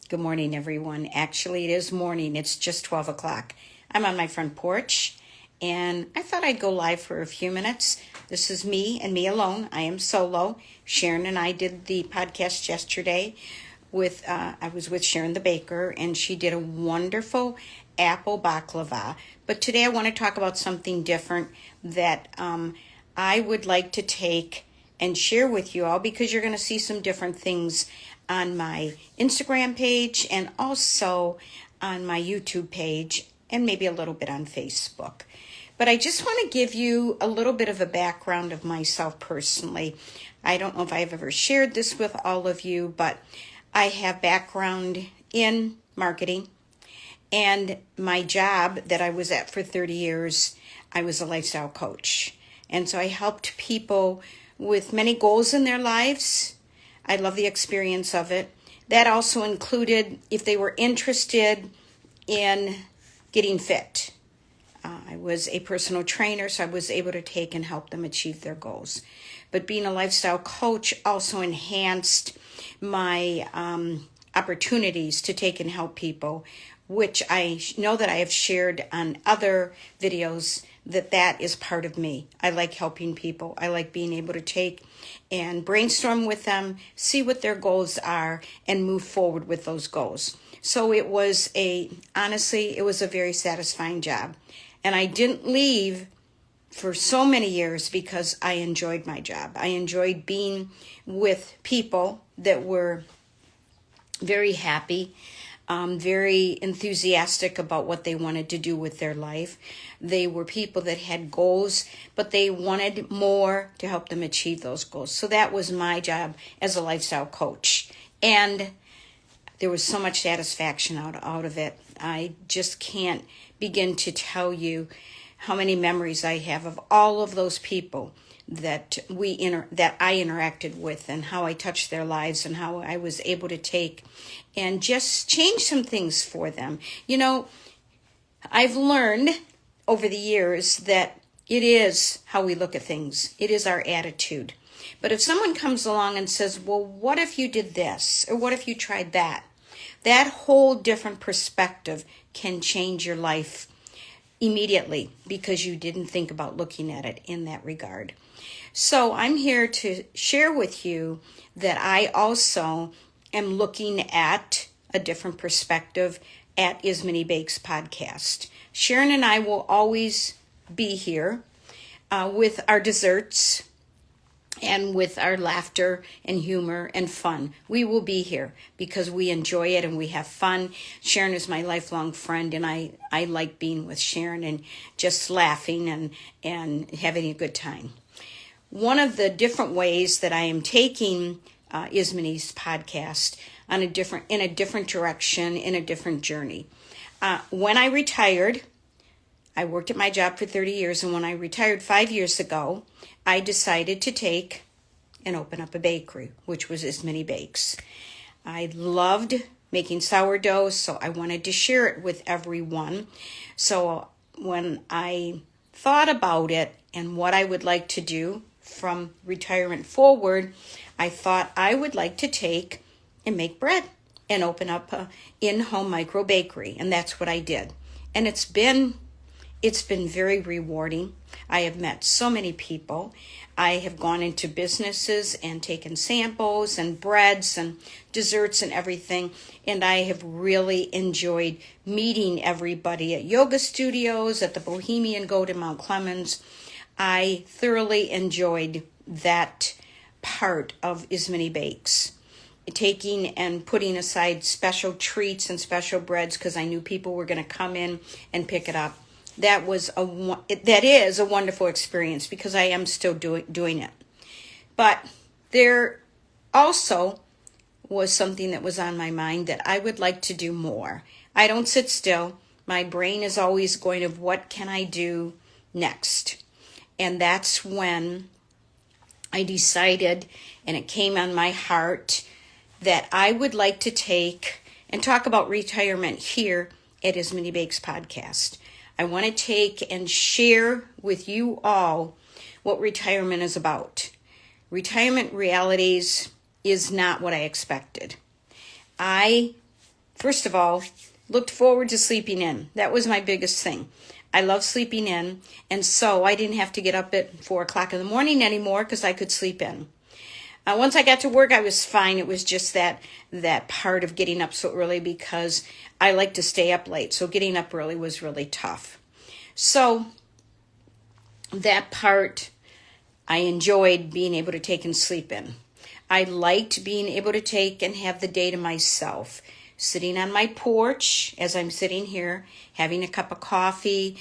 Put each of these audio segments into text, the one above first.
Good morning, everyone. Actually, it is morning. It's just 12 o'clock. I'm on my front porch, and I thought I'd go live for a few minutes. This is me and me alone. I am solo. Sharon and I did the podcast yesterday I was with Sharon the baker, and she did a wonderful apple baklava. But today I want to talk about something different that I would like to take and share with you all, because you're going to see some different things on my Instagram page and also on my YouTube page and maybe a little bit on Facebook. But I just want to give you a little bit of a background of myself personally. I don't know if I've ever shared this with all of you, but I have background in marketing, and my job that I was at for 30 years, I was a lifestyle coach. And so I helped people with many goals in their lives. I love the experience of it. That also included if they were interested in getting fit. I was a personal trainer, so I was able to take and help them achieve their goals. But being a lifestyle coach also enhanced my opportunities to take and help people, which I know that I have shared on other videos, that is part of me. I like helping people. I like being able to take and brainstorm with them, see what their goals are, and move forward with those goals. So honestly, it was a very satisfying job. And I didn't leave for so many years because I enjoyed my job. I enjoyed being with people that were very happy, very enthusiastic about what they wanted to do with their life. They were people that had goals, but they wanted more to help them achieve those goals. So that was my job as a lifestyle coach. And there was so much satisfaction out of it. I just can't begin to tell you how many memories I have of all of those people that I interacted with, and how I touched their lives, and how I was able to take and just change some things for them. You know, I've learned over the years that it is how we look at things. It is our attitude. But if someone comes along and says, well, what if you did this? Or what if you tried that? That whole different perspective can change your life immediately, because you didn't think about looking at it in that regard. So I'm here to share with you that I also am looking at a different perspective at Ismini Bakes podcast. Sharon and I will always be here with our desserts and with our laughter and humor and fun. We will be here because we enjoy it and we have fun. Sharon is my lifelong friend, and I like being with Sharon and just laughing and having a good time. One of the different ways that I am taking Ismini's podcast in a different direction, in a different journey. When I retired, I worked at my job for 30 years, and when I retired 5 years ago, I decided to take and open up a bakery, which was Ismini Bakes. I loved making sourdough, so I wanted to share it with everyone. So when I thought about it and what I would like to do from retirement forward, I thought I would like to take and make bread and open up an in-home micro bakery, and that's what I did. And it's been very rewarding. I have met so many people. I have gone into businesses and taken samples and breads and desserts and everything. And I have really enjoyed meeting everybody at yoga studios, at the Bohemian Goat in Mount Clemens. I thoroughly enjoyed that part of Ismini Bakes. Taking and putting aside special treats and special breads because I knew people were going to come in and pick it up. That is a wonderful experience because I am still doing it. But there also was something that was on my mind that I would like to do more. I don't sit still. My brain is always going of what can I do next? And that's when I decided, and it came on my heart, that I would like to take and talk about retirement here at Ismini Bakes podcast. I want to take and share with you all what retirement is about. Retirement realities is not what I expected. I first of all, looked forward to sleeping in. That was my biggest thing. I love sleeping in, and so I didn't have to get up at 4 o'clock in the morning anymore because I could sleep in. Once I got to work, I was fine. It was just that part of getting up so early because I like to stay up late. So getting up early was really tough. So that part, I enjoyed being able to take and sleep in. I liked being able to take and have the day to myself. Sitting on my porch as I'm sitting here, having a cup of coffee,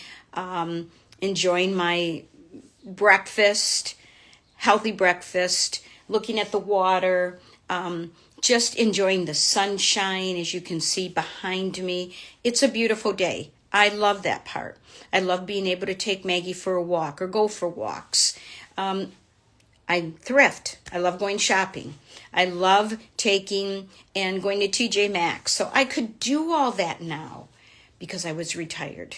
enjoying my breakfast, healthy breakfast, looking at the water, just enjoying the sunshine as you can see behind me. It's a beautiful day. I love that part. I love being able to take Maggie for a walk or go for walks. I thrift. I love going shopping. I love taking and going to TJ Maxx. So I could do all that now because I was retired.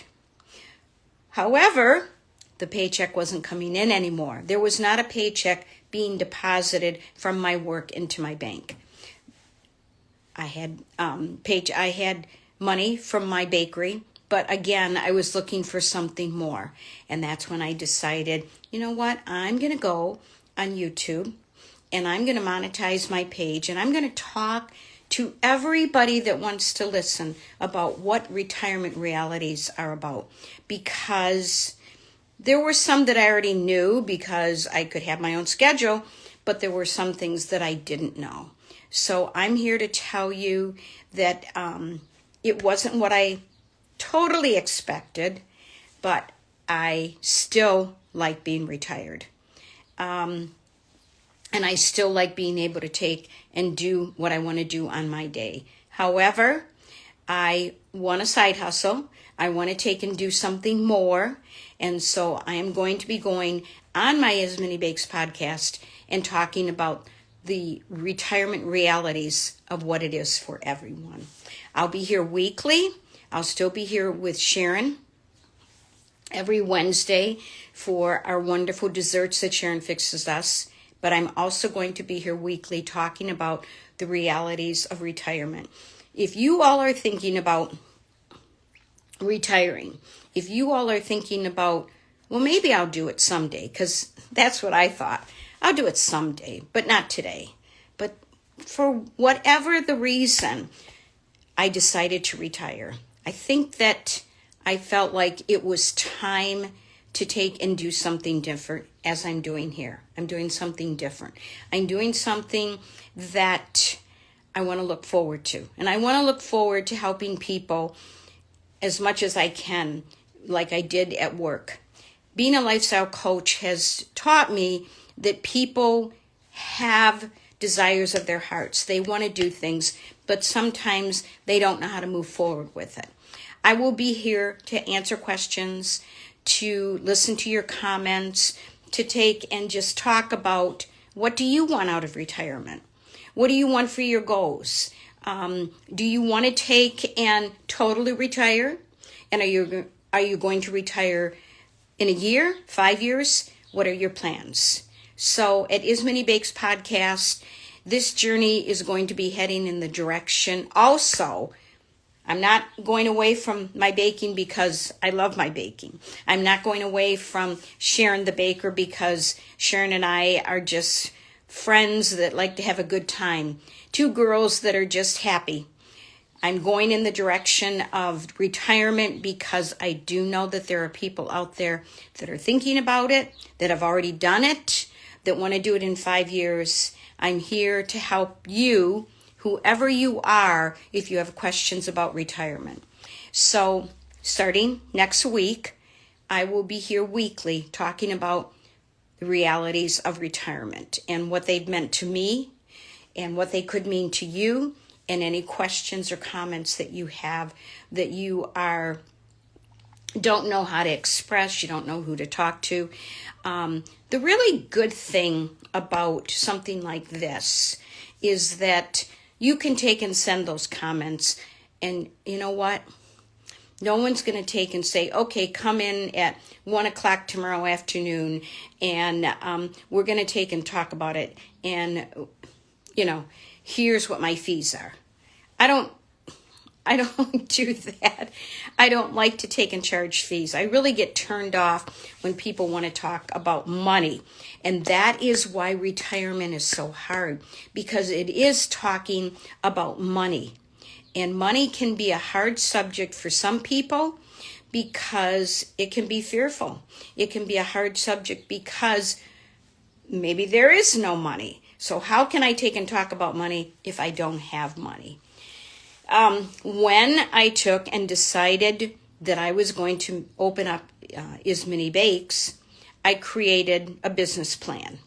However, the paycheck wasn't coming in anymore. There was not a paycheck being deposited from my work into my bank. I had money from my bakery, but again, I was looking for something more. And that's when I decided, you know what? I'm going to go on YouTube and I'm going to monetize my page and I'm going to talk to everybody that wants to listen about what retirement realities are about, because there were some that I already knew because I could have my own schedule, but there were some things that I didn't know. So I'm here to tell you that it wasn't what I totally expected, but I still like being retired. And I still like being able to take and do what I want to do on my day. However, I want a side hustle. I want to take and do something more. And so I am going to be going on my As Many Bakes podcast and talking about the retirement realities of what it is for everyone. I'll be here weekly. I'll still be here with Sharon every Wednesday for our wonderful desserts that Sharon fixes us. But I'm also going to be here weekly talking about the realities of retirement. If you all are thinking about retiring, if you all are thinking about, well, maybe I'll do it someday, because that's what I thought. I'll do it someday, but not today. But for whatever the reason, I decided to retire. I think that I felt like it was time to take and do something different, as I'm doing here. I'm doing something different. I'm doing something that I want to look forward to. And I want to look forward to helping people as much as I can, like I did at work. Being a lifestyle coach has taught me that people have desires of their hearts. They want to do things, but sometimes they don't know how to move forward with it. I will be here to answer questions, to listen to your comments, to take and just talk about, what do you want out of retirement? What do you want for your goals? Do you want to take and totally retire? And are you going to retire in a year, 5 years? What are your plans? So at As Many Bakes podcast, this journey is going to be heading in the direction. Also, I'm not going away from my baking because I love my baking. I'm not going away from Sharon the baker because Sharon and I are just friends that like to have a good time. Two girls that are just happy. I'm going in the direction of retirement because I do know that there are people out there that are thinking about it, that have already done it, that want to do it in 5 years. I'm here to help you, whoever you are, if you have questions about retirement. So starting next week, I will be here weekly talking about the realities of retirement and what they've meant to me and what they could mean to you, and any questions or comments that you have that you don't know how to express, you don't know who to talk to. The really good thing about something like this is that you can take and send those comments, and you know what? No one's going to take and say, okay, come in at 1 o'clock tomorrow afternoon, and we're going to take and talk about it, and, here's what my fees are. I don't do that. I don't like to take and charge fees. I really get turned off when people want to talk about money. And that is why retirement is so hard, because it is talking about money. And money can be a hard subject for some people because it can be fearful. It can be a hard subject because maybe there is no money. So how can I take and talk about money if I don't have money? When I took and decided that I was going to open up Ismini Bakes, I created a business plan.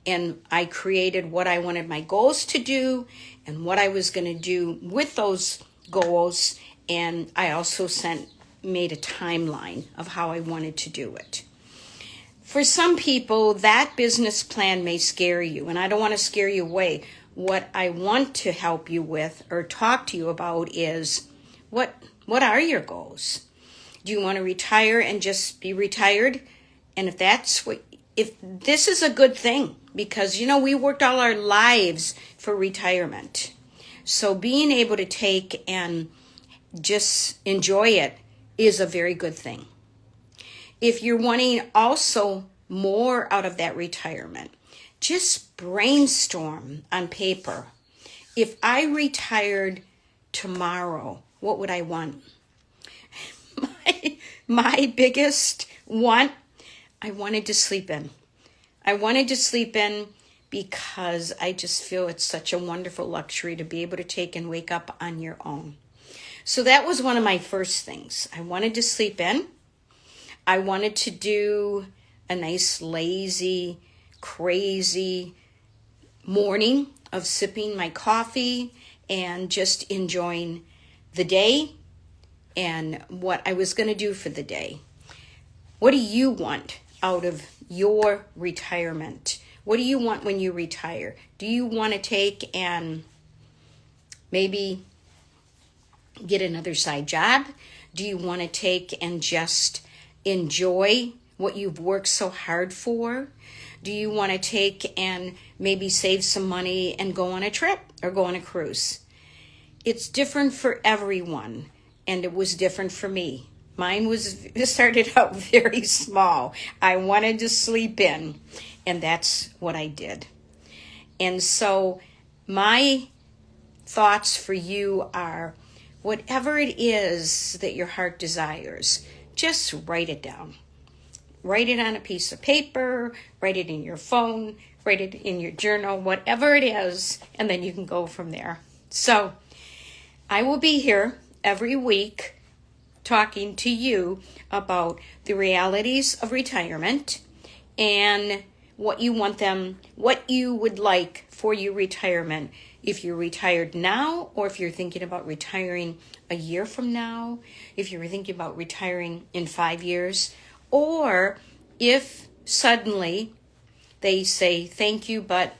And I created what I wanted my goals to do and what I was going to do with those goals. And I also made a timeline of how I wanted to do it. For some people, that business plan may scare you, and I don't want to scare you away. What I want to help you with or talk to you about is what are your goals? Do you want to retire and just be retired? And if this is a good thing, because we worked all our lives for retirement. So being able to take and just enjoy it is a very good thing. If you're wanting also more out of that retirement, just brainstorm on paper. If I retired tomorrow, what would I want? My biggest want, I wanted to sleep in. I wanted to sleep in because I just feel it's such a wonderful luxury to be able to take and wake up on your own. So that was one of my first things. I wanted to sleep in. I wanted to do a nice, lazy, crazy morning of sipping my coffee and just enjoying the day and what I was going to do for the day. What do you want out of your retirement? What do you want when you retire? Do you want to take and maybe get another side job? Do you want to take and just enjoy what you've worked so hard for? Do you want to take and maybe save some money and go on a trip or go on a cruise? It's different for everyone, and it was different for me. Mine started out very small. I wanted to sleep in, and that's what I did. And so my thoughts for you are, whatever it is that your heart desires, just write it down. Write it on a piece of paper, write it in your phone, write it in your journal, whatever it is, and then you can go from there. So I will be here every week talking to you about the realities of retirement and what you would like for your retirement. If you're retired now, or if you're thinking about retiring a year from now, if you're thinking about retiring in 5 years, or if suddenly they say, thank you, but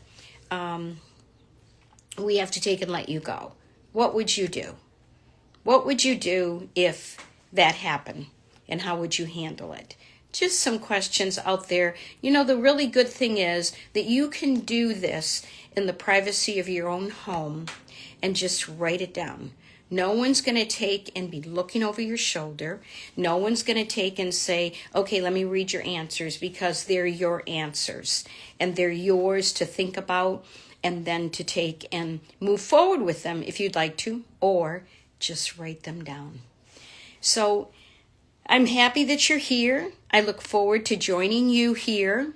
we have to take and let you go. What would you do? What would you do if that happened? And how would you handle it? Just some questions out there. The really good thing is that you can do this in the privacy of your own home and just write it down. No one's going to take and be looking over your shoulder. No one's going to take and say, okay, let me read your answers, because they're your answers and they're yours to think about and then to take and move forward with them if you'd like to, or just write them down. So I'm happy that you're here. I look forward to joining you here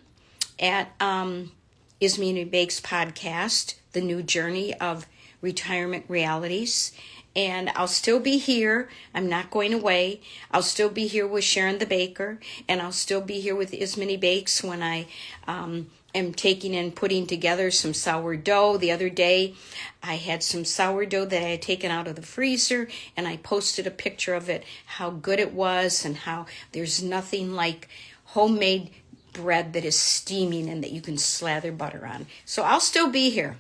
at Ismini Bakes podcast, The New Journey of Retirement Realities. And I'll still be here. I'm not going away. I'll still be here with Sharon the Baker, and I'll still be here with Ismini Bakes when I am taking and putting together some sourdough. The other day, I had some sourdough that I had taken out of the freezer, and I posted a picture of it, how good it was, and how there's nothing like homemade bread that is steaming and that you can slather butter on. So I'll still be here.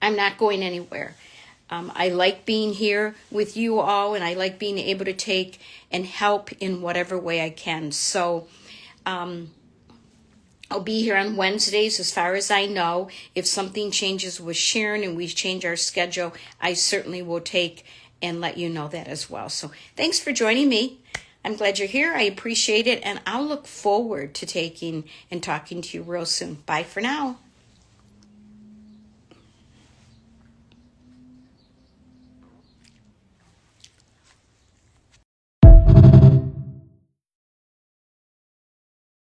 I'm not going anywhere. I like being here with you all, and I like being able to take and help in whatever way I can. So I'll be here on Wednesdays as far as I know. If something changes with Sharon and we change our schedule, I certainly will take and let you know that as well. So thanks for joining me. I'm glad you're here. I appreciate it, and I'll look forward to taking and talking to you real soon. Bye for now.